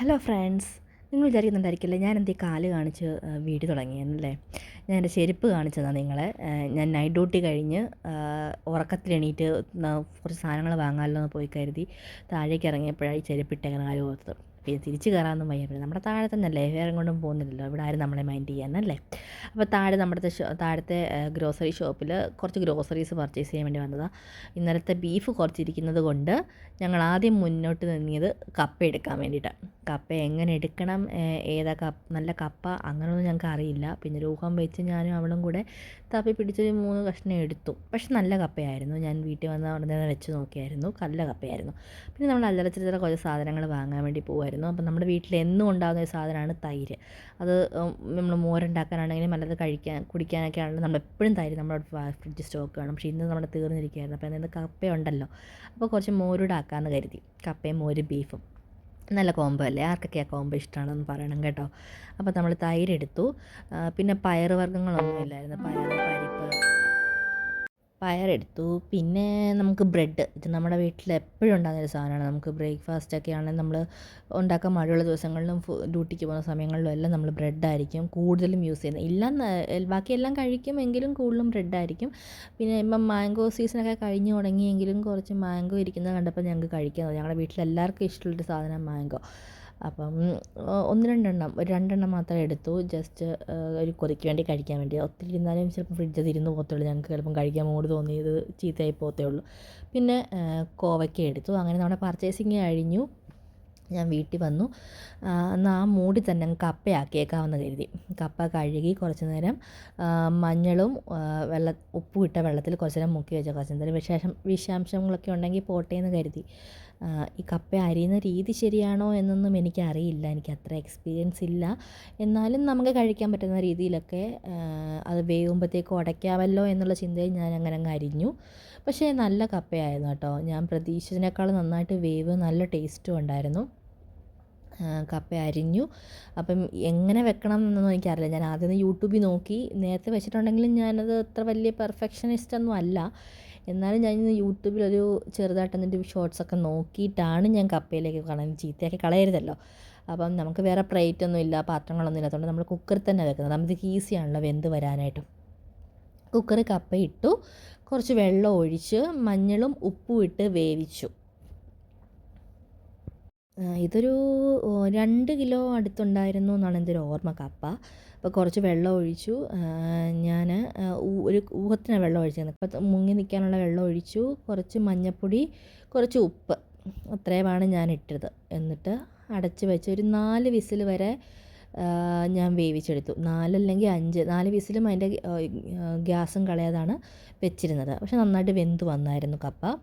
Hello friends, നിങ്ങൾ വിചാരിക്കുന്നുണ്ടായിരിക്കില്ലേ ഞാൻ എന്തേ കാല് കാണിച്ച് വീഡിയോ തുടങ്ങിയെന്നല്ലേ. ഞാൻ എൻ്റെ ചെരുപ്പ് കാണിച്ചതാണ് നിങ്ങളെ. ഞാൻ നൈറ്റ് ഡ്യൂട്ടി കഴിഞ്ഞ് ഉറക്കത്തിലെണീറ്റ് കുറച്ച് സാധനങ്ങൾ വാങ്ങാമല്ലോ എന്ന് പോയി കരുതി താഴേക്ക് ഇറങ്ങിയപ്പോഴാണ് ഈ ചെരുപ്പിട്ടേക്കുന്ന കാര്യം ഓർത്തത്. പിന്നെ തിരിച്ച് കയറാനൊന്നും വയ്യ. പിന്നെ നമ്മുടെ താഴെ തന്നെയല്ലേ, വേറെ കൊണ്ടും പോകുന്നില്ലല്ലോ, ഇവിടെ ആരും നമ്മളെ മൈൻഡ് ചെയ്യാനല്ലേ. അപ്പോൾ താഴത്തെ ഗ്രോസറി ഷോപ്പിൽ കുറച്ച് ഗ്രോസറീസ് പർച്ചേസ് ചെയ്യാൻ വേണ്ടി വന്നതാണ്. ഇന്നലത്തെ ബീഫ് കുറച്ചിരിക്കുന്നത് കൊണ്ട് ഞങ്ങൾ ആദ്യം മുന്നോട്ട് നീങ്ങിയത് കപ്പ എടുക്കാൻ വേണ്ടിയിട്ടാണ്. കപ്പ എങ്ങനെ എടുക്കണം, ഏതാ നല്ല കപ്പ അങ്ങനെയൊന്നും ഞങ്ങൾക്ക് അറിയില്ല. പിന്നെ രൂപം വെച്ച് ഞാനും അവളും കൂടെ തപ്പി പിടിച്ചൊരു 3 കഷ്ണം എടുത്തു. പക്ഷെ നല്ല കപ്പയായിരുന്നു. ഞാൻ വീട്ടിൽ വന്ന ഉടനെ തന്നെ വെച്ച് നോക്കിയായിരുന്നു, നല്ല കപ്പയായിരുന്നു. പിന്നെ നമ്മൾ അല്ലറ ചില്ലറ കുറച്ച് സാധനങ്ങൾ വാങ്ങാൻ വേണ്ടി പോകുമായിരുന്നു. അപ്പം നമ്മുടെ വീട്ടിൽ എന്നും ഉണ്ടാകുന്ന ഒരു സാധനമാണ് തൈര്. അത് നമ്മൾ മോരുണ്ടാക്കാനാണെങ്കിലും അല്ലാതെ കുടിക്കാനൊക്കെ ആണെങ്കിലും നമ്മളെപ്പോഴും തൈര് നമ്മുടെ ഫ്രിഡ്ജ് സ്റ്റോക്ക് കാണും. പക്ഷേ ഇന്ന് നമ്മുടെ തീർന്നിരിക്കുകയായിരുന്നു. അപ്പോൾ അതിന് കപ്പയുണ്ടല്ലോ, അപ്പോൾ കുറച്ച് മോരൂടെ ആക്കാമെന്ന് കരുതി. കപ്പയും മോര് ബീഫും നല്ല കോംബോ അല്ലേ, ആർക്കൊക്കെ ആ കോംബോ ഇഷ്ടമാണെന്ന് പറയണം കേട്ടോ. അപ്പോൾ നമ്മൾ തൈരെടുത്തു. പിന്നെ പയറ് വർഗ്ഗങ്ങളൊന്നും ഇല്ലായിരുന്നു, പരിപ്പ്, പയറെടുത്തു. പിന്നെ നമുക്ക് ബ്രെഡ്, ഇത് നമ്മുടെ വീട്ടിൽ എപ്പോഴും ഉണ്ടാകുന്നൊരു സാധനമാണ്. നമുക്ക് ബ്രേക്ക്ഫാസ്റ്റൊക്കെ ആണെങ്കിൽ നമ്മൾ ഉണ്ടാക്കാൻ മഴയുള്ള ദിവസങ്ങളിലും ഡ്യൂട്ടിക്ക് പോകുന്ന സമയങ്ങളിലും എല്ലാം നമ്മൾ ബ്രെഡായിരിക്കും കൂടുതലും യൂസ് ചെയ്യുന്നത്. ബാക്കിയെല്ലാം കഴിക്കും, എങ്കിലും കൂടുതലും ബ്രെഡായിരിക്കും. പിന്നെ ഇപ്പം മാംഗോ സീസണൊക്കെ കഴിഞ്ഞ് തുടങ്ങിയെങ്കിലും കുറച്ച് മാംഗോ ഇരിക്കുന്നത് കണ്ടപ്പോൾ ഞങ്ങൾക്ക് കഴിക്കാൻ, ഞങ്ങളുടെ വീട്ടിലെല്ലാവർക്കും ഇഷ്ടമുള്ളൊരു സാധനം മാംഗോ. അപ്പം ഒരു രണ്ടെണ്ണം മാത്രമേ എടുത്തു, ജസ്റ്റ് ഒരു കൊതിക്ക് വേണ്ടി കഴിക്കാൻ വേണ്ടി. ഒത്തിരി ഇരുന്നാലും ചിലപ്പോൾ ഫ്രിഡ്ജ് ഇരുന്ന് പോകത്തുള്ളൂ, ഞങ്ങൾക്ക് ചിലപ്പം കഴിക്കാൻ മൂഡ് തോന്നിയത് ചീത്തയായി പോകത്തേ ഉള്ളൂ. പിന്നെ കോവയ്ക്ക എടുത്തു. അങ്ങനെ നമ്മുടെ പർച്ചേസിങ് കഴിഞ്ഞു. ഞാൻ വീട്ടിൽ വന്നു. എന്നാൽ ആ മൂഡിൽ തന്നെ കപ്പയാക്കിയേക്കാമെന്ന് കരുതി. കപ്പ കഴുകി കുറച്ച് നേരം മഞ്ഞളും ഉപ്പും ഇട്ട വെള്ളത്തിൽ കുറച്ച് നേരം മുക്കി വെച്ച കുറച്ച് നേരം വിഷാംശങ്ങളൊക്കെ ഉണ്ടെങ്കിൽ പോട്ടെ എന്ന് കരുതി. ഈ കപ്പ അരിയുന്ന രീതി ശരിയാണോ എന്നൊന്നും എനിക്കറിയില്ല, എനിക്ക് അത്ര എക്സ്പീരിയൻസ് ഇല്ല. എന്നാലും നമുക്ക് കഴിക്കാൻ പറ്റുന്ന രീതിയിലൊക്കെ അത് വേകുമ്പോഴത്തേക്ക് ഉടയ്ക്കാമല്ലോ എന്നുള്ള ചിന്തയിൽ ഞാൻ അങ്ങനെ അങ്ങ് അരിഞ്ഞു. പക്ഷേ നല്ല കപ്പയായിരുന്നു കേട്ടോ, ഞാൻ പ്രതീക്ഷിച്ചതിനേക്കാൾ നന്നായിട്ട് വേവ്, നല്ല ടേസ്റ്റും ഉണ്ടായിരുന്നു. കപ്പ അരിഞ്ഞു. അപ്പം എങ്ങനെ വെക്കണം എന്നൊന്നും എനിക്കറിയില്ല. ഞാൻ ആദ്യം യൂട്യൂബിൽ നോക്കി, നേരത്തെ വെച്ചിട്ടുണ്ടെങ്കിലും ഞാനത് അത്ര വലിയ പെർഫെക്ഷനിസ്റ്റ് അല്ല. എന്നാലും ഞാൻ ഇന്ന് യൂട്യൂബിലൊരു ചെറുതായിട്ട് എന്നിട്ട് ഷോർട്സൊക്കെ നോക്കിയിട്ടാണ് ഞാൻ കപ്പയിലേക്ക് കളയുന്നത്. ചീത്തയാക്കി കളയരുതല്ലോ. അപ്പം നമുക്ക് വേറെ പ്ലേറ്റൊന്നും ഇല്ല, പാത്രങ്ങളൊന്നും ഇല്ലാത്തതുകൊണ്ട് നമ്മൾ കുക്കറിൽ തന്നെ വെക്കുന്നത്, നമുക്ക് ഈസിയാണല്ലോ വെന്ത് വരാനായിട്ടും. കുക്കറിൽ കപ്പ ഇട്ടു, കുറച്ച് വെള്ളം ഒഴിച്ച് മഞ്ഞളും ഉപ്പും ഇട്ട് വേവിച്ചു. ഇതൊരു 2 കിലോ അടുത്തുണ്ടായിരുന്നു എന്നാണ് എൻ്റെ ഒരു ഓർമ്മ കപ്പ. അപ്പോൾ കുറച്ച് വെള്ളം ഒഴിച്ചു. ഞാൻ ഒരു ഊഹത്തിനാണ് വെള്ളം ഒഴിച്ചത്. അപ്പോൾ മുങ്ങി നിൽക്കാനുള്ള വെള്ളം ഒഴിച്ചു. കുറച്ച് മഞ്ഞൾപ്പൊടി, കുറച്ച് ഉപ്പ്, അത്രയുമാണ് ഞാൻ ഇട്ടത്. എന്നിട്ട് അടച്ച് വെച്ച് ഒരു 4 വിസിൽ വരെ ഞാൻ വേവിച്ചെടുത്തു. 4 അല്ലെങ്കിൽ 5, 4 വിസിലും അതിൻ്റെ ഗ്യാസും കളയാതാണ് വെച്ചിരുന്നത്. പക്ഷെ നന്നായിട്ട് വെന്ത് വന്നായിരുന്നു കപ്പ.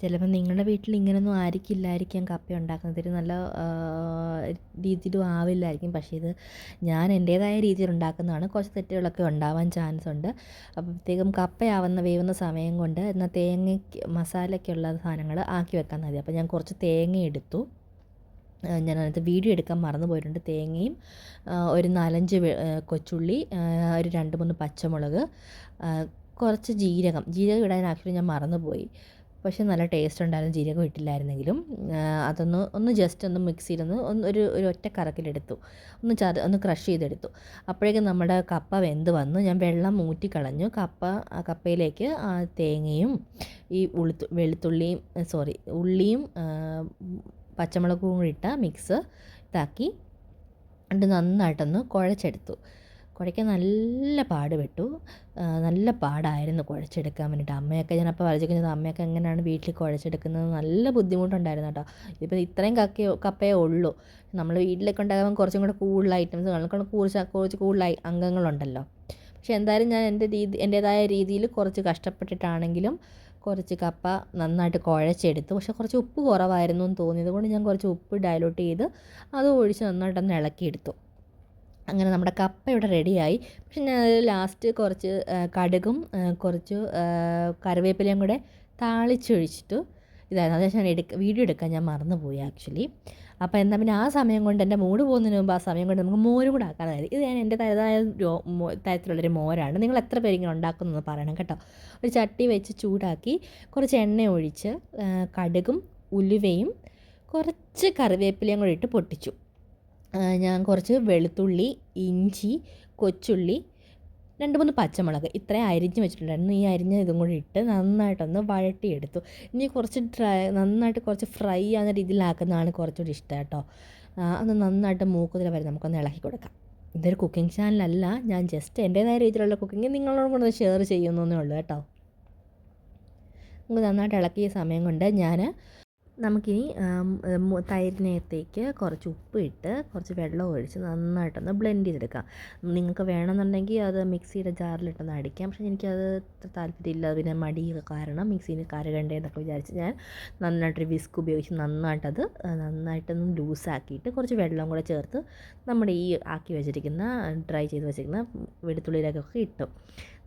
ചിലപ്പോൾ നിങ്ങളുടെ വീട്ടിൽ ഇങ്ങനെയൊന്നും ആയിരിക്കില്ലായിരിക്കാം കപ്പ ഉണ്ടാക്കുന്നത്, ഒരു നല്ല രീതിയിലും ആവില്ലായിരിക്കും. പക്ഷേ ഇത് ഞാൻ എൻ്റേതായ രീതിയിൽ ഉണ്ടാക്കുന്നതാണ്. കുറച്ച് തെറ്റുകളൊക്കെ ഉണ്ടാവാൻ ചാൻസ് ഉണ്ട്. അപ്പോഴത്തേക്കും വേവുന്ന സമയം കൊണ്ട് എന്നാൽ മസാലയ്ക്കുള്ള സാധനങ്ങൾ ആക്കി വെക്കാൻ മതി. അപ്പോൾ ഞാൻ കുറച്ച് തേങ്ങ എടുത്തു. ഞാനതിനകത്ത് വീഡിയോ എടുക്കാൻ മറന്നു പോയിട്ടുണ്ട്. തേങ്ങയും ഒരു 4-5 കൊച്ചുള്ളി, ഒരു 2-3 പച്ചമുളക്, കുറച്ച് ജീരകം ഇടാൻ ആക്ച്വലി ഞാൻ മറന്നുപോയി. പക്ഷേ നല്ല ടേസ്റ്റ് ഉണ്ടായിരുന്നു ജീരകം ഇട്ടില്ലായിരുന്നെങ്കിലും. ഒന്ന് ജസ്റ്റ് ഒന്ന് മിക്സിയിലൊന്ന് ഒരു ഒറ്റ കറക്കിലെടുത്തു, ഒന്ന് ക്രഷ് ചെയ്തെടുത്തു. അപ്പോഴേക്കും നമ്മുടെ കപ്പ വെന്ത് വന്നു. ഞാൻ വെള്ളം ഊറ്റിക്കളഞ്ഞു. കപ്പയിലേക്ക് തേങ്ങയും ഈ ഉള്ളിയും പച്ചമുളകും കൂടി ഇട്ട മിക്സ് ഇതാക്കി എന്നിട്ട് നന്നായിട്ടൊന്ന് കുഴച്ചെടുത്തു. കുഴയ്ക്കാൻ നല്ല പാടുപെട്ടു, നല്ല പാടായിരുന്നു കുഴച്ചെടുക്കാൻ വേണ്ടിയിട്ട്. അമ്മയൊക്കെ ഞാനപ്പോൾ ആലോചിക്കുന്നത്, അമ്മയൊക്കെ എങ്ങനെയാണ് വീട്ടിൽ കുഴച്ചെടുക്കുന്നത്, നല്ല ബുദ്ധിമുട്ടുണ്ടായിരുന്നു കേട്ടോ. ഇപ്പോൾ ഇത്രയും കപ്പയേ ഉള്ളൂ. നമ്മൾ വീട്ടിലൊക്കെ ഉണ്ടാകുമ്പോൾ കുറച്ചും കൂടെ കൂടുതൽ ഐറ്റംസ് കാണും, കുറച്ച് കൂടുതൽ അംഗങ്ങളുണ്ടല്ലോ. പക്ഷേ എന്തായാലും ഞാൻ എൻ്റേതായ രീതിയിൽ കുറച്ച് കഷ്ടപ്പെട്ടിട്ടാണെങ്കിലും കുറച്ച് കപ്പ നന്നായിട്ട് കുഴച്ചെടുത്തു. പക്ഷേ കുറച്ച് ഉപ്പ് കുറവായിരുന്നു എന്ന് തോന്നിയത് കൊണ്ട് ഞാൻ കുറച്ച് ഉപ്പ് ഡയലൂട്ട് ചെയ്ത് അത് ഒഴിച്ച് നന്നായിട്ടൊന്ന് ഇളക്കിയെടുത്തു. അങ്ങനെ നമ്മുടെ കപ്പ ഇവിടെ റെഡിയായി. പക്ഷെ ഞാൻ ലാസ്റ്റ് കുറച്ച് കടുകും കുറച്ച് കറിവേപ്പിലയും കൂടെ താളിച്ചൊഴിച്ചിട്ട് ഇതായിരുന്നു. അത് ഞാൻ വീഡിയോ എടുക്കാൻ ഞാൻ മറന്നുപോയി ആക്ച്വലി. അപ്പോൾ എന്നാൽ പിന്നെ ആ സമയം കൊണ്ട് എൻ്റെ മൂഡ് പോകുന്നതിന് മുമ്പ് ആ സമയം കൊണ്ട് നമുക്ക് മോരും കൂടെ ആക്കാനായത്. ഇത് ഞാൻ എൻ്റെ തനതായ തരത്തിലുള്ളൊരു മോരാണ്. നിങ്ങൾ എത്ര പേര് ഇങ്ങനെ ഉണ്ടാക്കുന്നതെന്ന് പറയണം കേട്ടോ. ഒരു ചട്ടി വെച്ച് ചൂടാക്കി കുറച്ച് എണ്ണ ഒഴിച്ച് കടുകും ഉലുവയും കുറച്ച് കറിവേപ്പിലയും കൂടി ഇട്ട് പൊട്ടിച്ചു. ഞാൻ കുറച്ച് വെളുത്തുള്ളി, ഇഞ്ചി, കൊച്ചുള്ളി, 2-3 പച്ചമുളക് ഇത്രയും അരിഞ്ഞ് വെച്ചിട്ടുണ്ടായിരുന്നു. ഈ അരിഞ്ഞ ഇതും കൂടി ഇട്ട് നന്നായിട്ടൊന്ന് വഴട്ടിയെടുത്തു. ഇനി കുറച്ച് നന്നായിട്ട് കുറച്ച് ഫ്രൈ ആകുന്ന രീതിയിലാക്കുന്നതാണ് കുറച്ചുകൂടി ഇഷ്ടം കേട്ടോ. അത് നന്നായിട്ട് മൂക്കുതിര വരെ നമുക്കൊന്ന് ഇളക്കി കൊടുക്കാം. ഇതൊരു കുക്കിംഗ് ചാനലല്ല, ഞാൻ ജസ്റ്റ് എൻ്റേതായ രീതിയിലുള്ള കുക്കിംഗ് നിങ്ങളോട് കൂടെ ഷെയർ ചെയ്യുന്നേ ഉള്ളൂ കേട്ടോ. നമുക്ക് നന്നായിട്ട് ഇളക്കിയ സമയം കൊണ്ട് നമുക്കിനി തൈരിനകത്തേക്ക് കുറച്ച് ഉപ്പ് ഇട്ട് കുറച്ച് വെള്ളം ഒഴിച്ച് നന്നായിട്ടൊന്ന് ബ്ലെൻഡ് ചെയ്തെടുക്കാം. നിങ്ങൾക്ക് വേണമെന്നുണ്ടെങ്കിൽ അത് മിക്സിയുടെ ജാറിലിട്ടൊന്ന് അടിക്കാം. പക്ഷേ എനിക്കത് താല്പര്യമില്ല, പിന്നെ മടി കാരണം മിക്സിയിൽ കരകണ്ടേ എന്നൊക്കെ വിചാരിച്ച് ഞാൻ നന്നായിട്ടൊരു വിസ്ക് ഉപയോഗിച്ച് നന്നായിട്ടൊന്ന് ലൂസാക്കിയിട്ട് കുറച്ച് വെള്ളം കൂടെ ചേർത്ത് നമ്മുടെ ഈ ആക്കി വെച്ചിരിക്കുന്ന ഡ്രൈ ചെയ്ത് വെച്ചിരിക്കുന്ന വെളുത്തുള്ളിയിലേക്കൊക്കെ ഇട്ടു.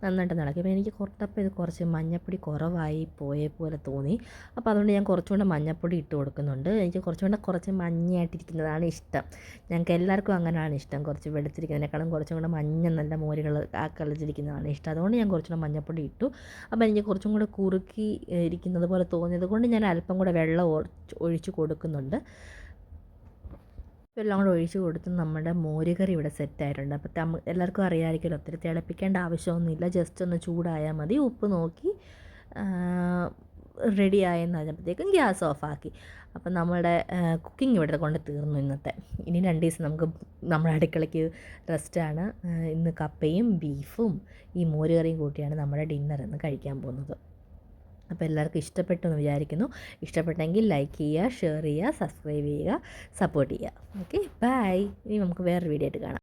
നന്നായിട്ട് ഇളക്കി. അപ്പോൾ എനിക്ക് ഇത് കുറച്ച് മഞ്ഞൾപ്പൊടി കുറവായി പോയ പോലെ തോന്നി. അപ്പോൾ അതുകൊണ്ട് ഞാൻ കുറച്ചുകൂടെ മഞ്ഞൾപ്പൊടി ഇട്ട് കൊടുക്കുന്നുണ്ട്. എനിക്ക് കുറച്ച് മഞ്ഞയായിട്ടിരിക്കുന്നതാണ് ഇഷ്ടം. ഞങ്ങൾക്ക് എല്ലാവർക്കും അങ്ങനെയാണ് ഇഷ്ടം. കുറച്ച് വെളുത്തിരിക്കുന്നതിനേക്കാളും കുറച്ചും കൂടെ മഞ്ഞ നല്ല മോരുകൾ ആ കളറിലിരിക്കുന്നതാണ് ഇഷ്ടം. അതുകൊണ്ട് ഞാൻ കുറച്ചുകൂടെ മഞ്ഞൾപ്പൊടി ഇട്ടു. അപ്പോൾ എനിക്ക് കുറച്ചും കൂടെ കുറുക്കി ഇരിക്കുന്നത് പോലെ തോന്നിയത് കൊണ്ട് ഞാൻ അല്പം കൂടെ വെള്ളം ഒഴിച്ച് കൊടുക്കുന്നുണ്ട്. എല്ലാം കൂടെ ഒഴിച്ച് കൊടുത്ത് നമ്മുടെ മോരുകറി ഇവിടെ സെറ്റായിട്ടുണ്ട്. അപ്പോൾ എല്ലാവർക്കും അറിയാമായിരിക്കുമല്ലോ, ഒത്തിരി തിളപ്പിക്കേണ്ട ആവശ്യമൊന്നുമില്ല. ജസ്റ്റ് ഒന്ന് ചൂടായാൽ മതി. ഉപ്പ് നോക്കി റെഡി ആയെന്ന് പറഞ്ഞപ്പോഴത്തേക്കും ഗ്യാസ് ഓഫാക്കി. അപ്പം നമ്മുടെ കുക്കിംഗ് ഇവിടെ കൊണ്ട് തീർന്നു ഇന്നത്തെ. ഇനി 2 ദിവസം നമുക്ക് നമ്മുടെ അടുക്കളയ്ക്ക് റെസ്റ്റാണ്. ഇന്ന് കപ്പയും ബീഫും ഈ മോരുകറിയും കൂട്ടിയാണ് നമ്മുടെ ഡിന്നർ ഇന്ന് കഴിക്കാൻ പോകുന്നത്. അപ്പോൾ എല്ലാവർക്കും ഇഷ്ടപ്പെട്ടു എന്ന് വിചാരിക്കുന്നു. ഇഷ്ടപ്പെട്ടെങ്കിൽ ലൈക്ക് ചെയ്യുക, ഷെയർ ചെയ്യുക, സബ്സ്ക്രൈബ് ചെയ്യുക, സപ്പോർട്ട് ചെയ്യുക. Okay, bye. ഇനി നമുക്ക് വേറൊരു വീഡിയോ ആയിട്ട് കാണാം.